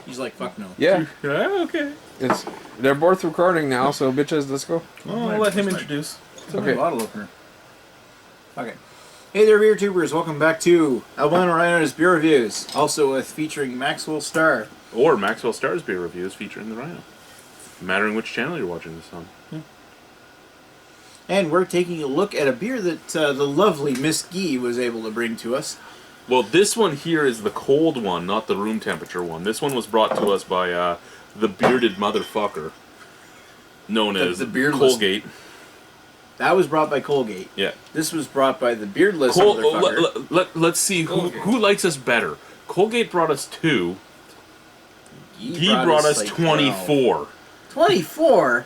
He's like, fuck no. Yeah. Yeah, okay. They're both recording now, so bitches, let's go. Well, I'll let him introduce. It's a Okay. bottle opener. Okay. Hey there, beer tubers. Welcome back to Albino Rhino's Beer Reviews. Also featuring Maxwell Star. Or Maxwell Star's beer reviews featuring the Rhino. Mattering which channel you're watching this on. And we're taking a look at a beer that the lovely Miss Guy was able to bring to us. Well, this one here is the cold one, not the room temperature one. This one was brought to us by the bearded motherfucker known as the beardless. Colgate. That was brought by Colgate. Yeah. This was brought by the beardless motherfucker. Let's see who likes us better. Colgate brought us 2. He brought us like 24. 24?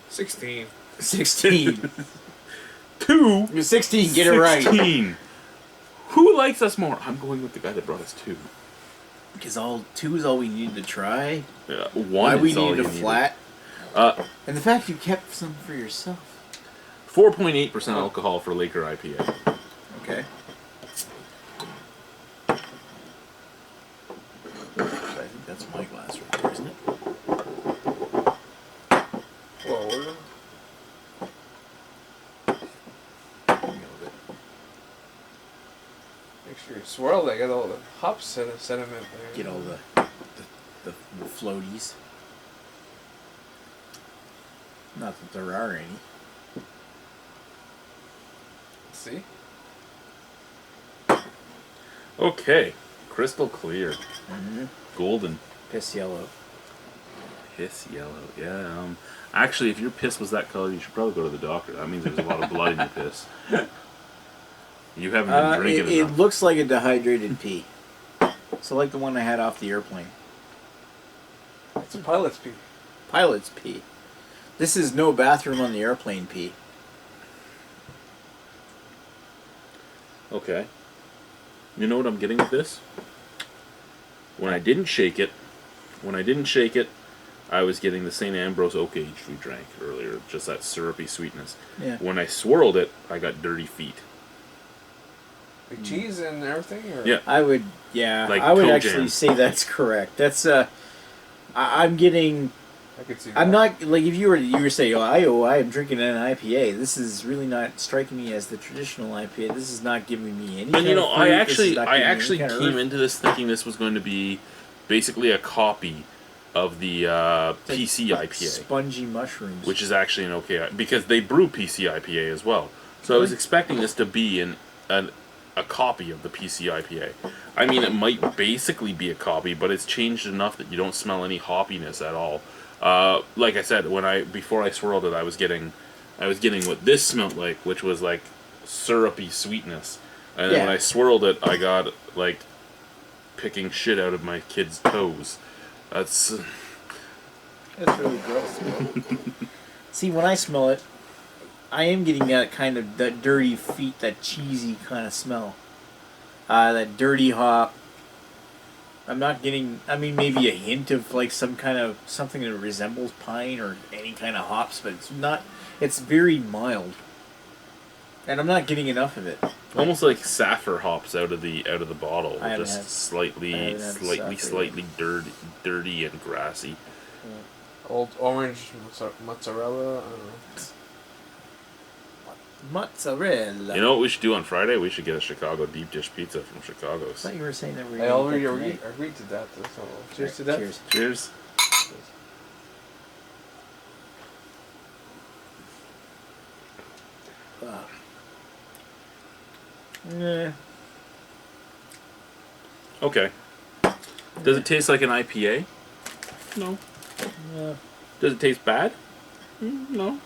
16. 16. 2. You're 16, get it right. 16. Who likes us more? I'm going with the guy that brought us 2. Because 2 is all we needed to try. Yeah, 1 Why we is all needed you a flat. And the fact you kept some for yourself. 4.8% alcohol for Laker IPA. Okay. I think that's my glass right there, isn't it? Whoa. Make sure you swirl that. Get all the hops and the sediment there. Get all the floaties. Not that there are any. See? Okay. Crystal clear. Mm-hmm. Golden. Piss yellow. Piss yellow. Yeah. Actually, if your piss was that color, you should probably go to the doctor. That means there's a lot of blood in your piss. You haven't been drinking it enough. looks like a dehydrated pee. So like the one I had off the airplane. It's a pilot's pee. Pilot's pee. This is no bathroom on the airplane pee. Okay. You know what I'm getting with this? When I didn't shake it, I was getting the St. Ambrose Oak Age we drank earlier, just that syrupy sweetness. Yeah. When I swirled it, I got dirty feet. Like cheese and everything? Or? Yeah. I would Like I would toe actually jam. say that's correct. That's I'm getting. I could see that. I'm not like if you were saying, I am drinking an IPA. This is really not striking me as the traditional IPA. This is not giving me any. And you know, I This is actually not giving me any kind of came earth. into this thinking this was going to be basically a copy of the PC IPA, Spongy mushrooms. which is actually an okay because they brew PC IPA as well. So I was expecting this to be a copy of the PC IPA. I mean, it might basically be a copy, but it's changed enough that you don't smell any hoppiness at all. Like I said, before I swirled it, I was getting what this smelled like, which was like syrupy sweetness. And then when I swirled it, I got like picking shit out of my kid's toes. That's really gross. See, when I smell it, I am getting that dirty feet, that cheesy kind of smell. That dirty hop. I'm not getting, maybe a hint of like something that resembles pine or any kind of hops, but it's very mild. And I'm not getting enough of it. almost like saffron hops out of the bottle, I haven't just had- slightly dirty and grassy. Old orange mozzarella. I don't know. Mozzarella. You know what we should do on Friday? We should get a Chicago deep dish pizza from I Chicago's. thought you were saying that we I were already gonna eat that agreed to that. So tonight. cheers to that. Cheers. Cheers. Yeah. Okay. Does it taste like an IPA? No. Yeah. Does it taste bad? No.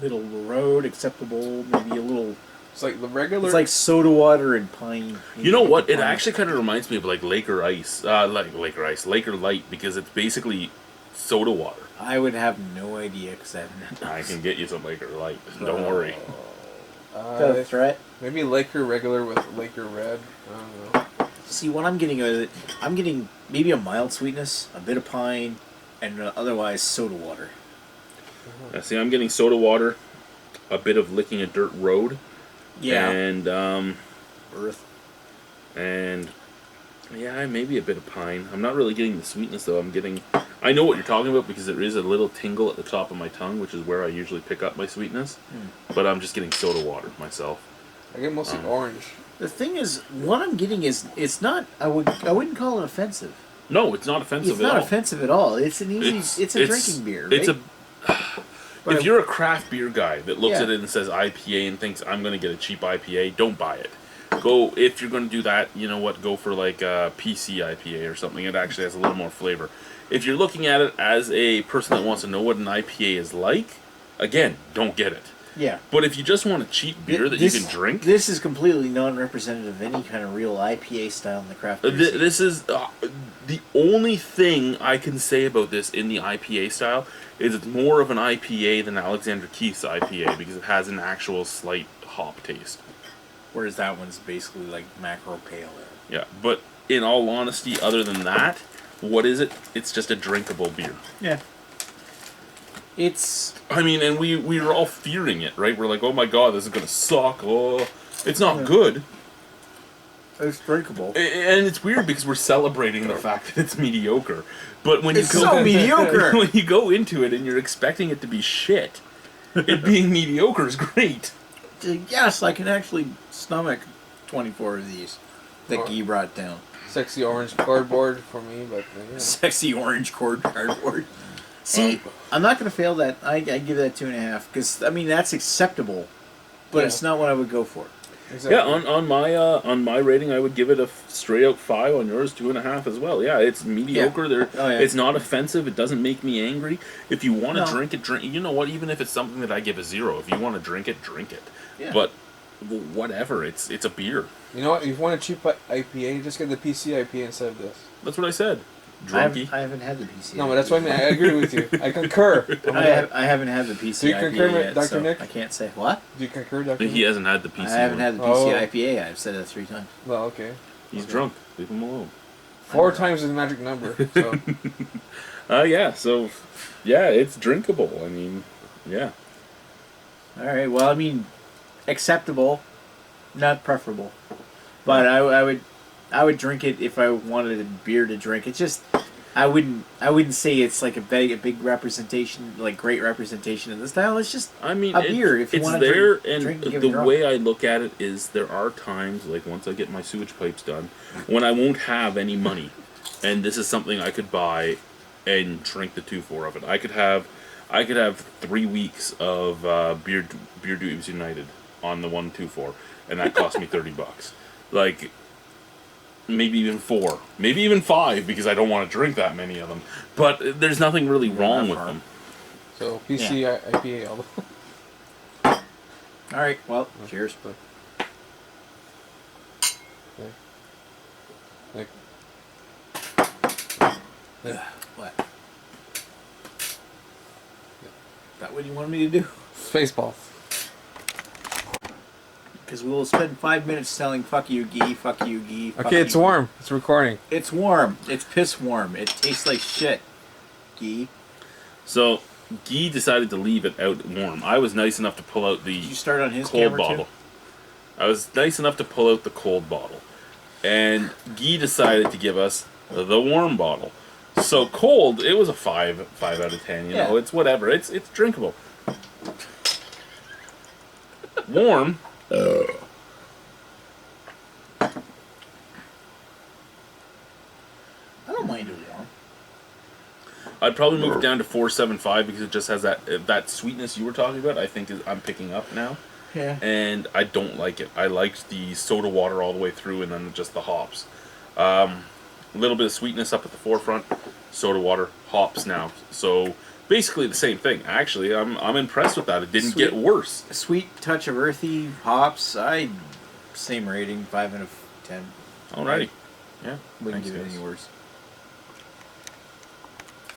Middle of the road, acceptable, maybe a little. It's like the regular. It's like soda water and pine. You know what? It actually kind of reminds me of like Laker Ice, Laker Light, because it's basically soda water. I would have no idea because I haven't had I can get you some Laker Light. Don't worry. That's right. Maybe Laker regular with Laker red. I don't know. See, what I'm getting out of it, I'm getting maybe a mild sweetness, a bit of pine, and otherwise soda water. See, I'm getting soda water, a bit of licking a dirt road, Yeah. and Earth. and Yeah, maybe a bit of pine. I'm not really getting the sweetness though. I know what you're talking about because there is a little tingle at the top of my tongue, which is where I usually pick up my sweetness. But I'm just getting soda water myself. I get mostly orange. The thing is, what I'm getting is it's not. I wouldn't call it offensive. No, it's not offensive It's at all. not offensive at all. It's an easy. It's a drinking beer. Right? It's a. But If you're a craft beer guy that looks Yeah. at it and says IPA and thinks I'm going to get a cheap IPA, don't buy it. Go if you're going to do that. You know what? Go for like a PC IPA or something. It actually has a little more flavor. If you're looking at it as a person that wants to know what an IPA is like, again, don't get it. Yeah. But if you just want a cheap beer that you can drink, This is completely non-representative of any kind of real IPA style in the craft beer scene. this is the only thing I can say about this in the IPA style is it's more of an IPA than Alexander Keith's IPA because it has an actual slight hop taste. Whereas that one's basically like macro pale ale. Yeah, but in all honesty, other than that, what is it? It's just a drinkable beer. Yeah. It's I mean, and we were all fearing it, right? We're like, oh my god, this is gonna suck. Oh, it's not good. it's drinkable. And it's weird because we're celebrating the fact that it's mediocre. But when It's you go so mediocre. when you go into it and you're expecting it to be shit, it being mediocre is great. Yes, I can actually stomach 24 of these that Guy brought down. Sexy orange cardboard for me, but yeah. Sexy orange cardboard. See, I'm not going to fail that. I give that 2.5 because I mean that's acceptable, but Yeah. it's not what I would go for. Exactly. Yeah, on my rating, I would give it a straight out 5. On yours, 2.5 as well. Yeah, it's mediocre. Yeah. Oh, yeah. It's not offensive. It doesn't make me angry. If you want to No. drink it, drink. You know what? Even if it's something that I give a 0, if you want to drink it, drink it. Yeah. But whatever. It's a beer. You know what? If you want a cheap IPA, just get the PC IPA instead of this. That's what I said. I Drunky. haven't had the PC. No, but that's what I mean. I agree with you. I concur. I haven't had the PC. Do you concur IPA with yet, Dr. so Nick? I can't say what. Do you concur, Dr. He hasn't had the PC. I haven't one. had the Oh. PC IPA. I've said that 3 times. Well, okay. He's drunk. Leave him alone. 4 times is the magic number. So Yeah. So, yeah, it's drinkable. I mean, yeah. All right. Well, I mean, acceptable, not preferable, but I would drink it if I wanted a beer to drink. It's just I wouldn't say it's like a big representation, like great representation of the style. It's just I mean, a beer. If you it's want there, to drink, and give the it a drop. way I look at it is there are times, like once I get my sewage pipes done, when I won't have any money, and this is something I could buy and drink the 2-4 of it. I could have 3 weeks of beer Dweebs United on the 1-2-4, and that cost me $30. Like, maybe even 4, maybe even 5, because I don't want to drink that many of them. But there's nothing really wrong with them. So PC IPA. All All right. Well, cheers. like, What? That what you wanted me to do? Spaceballs. Because we will spend 5 minutes telling "fuck you, Guy," "fuck you, Guy." fuck Okay, it's you. warm. It's recording. It's warm. It's piss warm. It tastes like shit, Guy. So, Guy decided to leave it out warm. I was nice enough to pull out the Did you start on his cold camera bottle. too? I was nice enough to pull out the cold bottle. And Guy decided to give us the warm bottle. So cold, it was a 5 out of 10, you know. Yeah. It's whatever. It's drinkable. Warm. I don't mind it warm. I'd probably move it down to 4.75 because it just has that sweetness you were talking about. I think I'm picking up now. Yeah. And I don't like it. I liked the soda water all the way through, and then just the hops. A little bit of sweetness up at the forefront, soda water, hops now. So basically the same thing. Actually, I'm impressed with that. It didn't get worse. A sweet touch of earthy hops. Same rating, 5 out of 10. Alrighty. Yeah. Wouldn't Thanks, give it guys. any worse.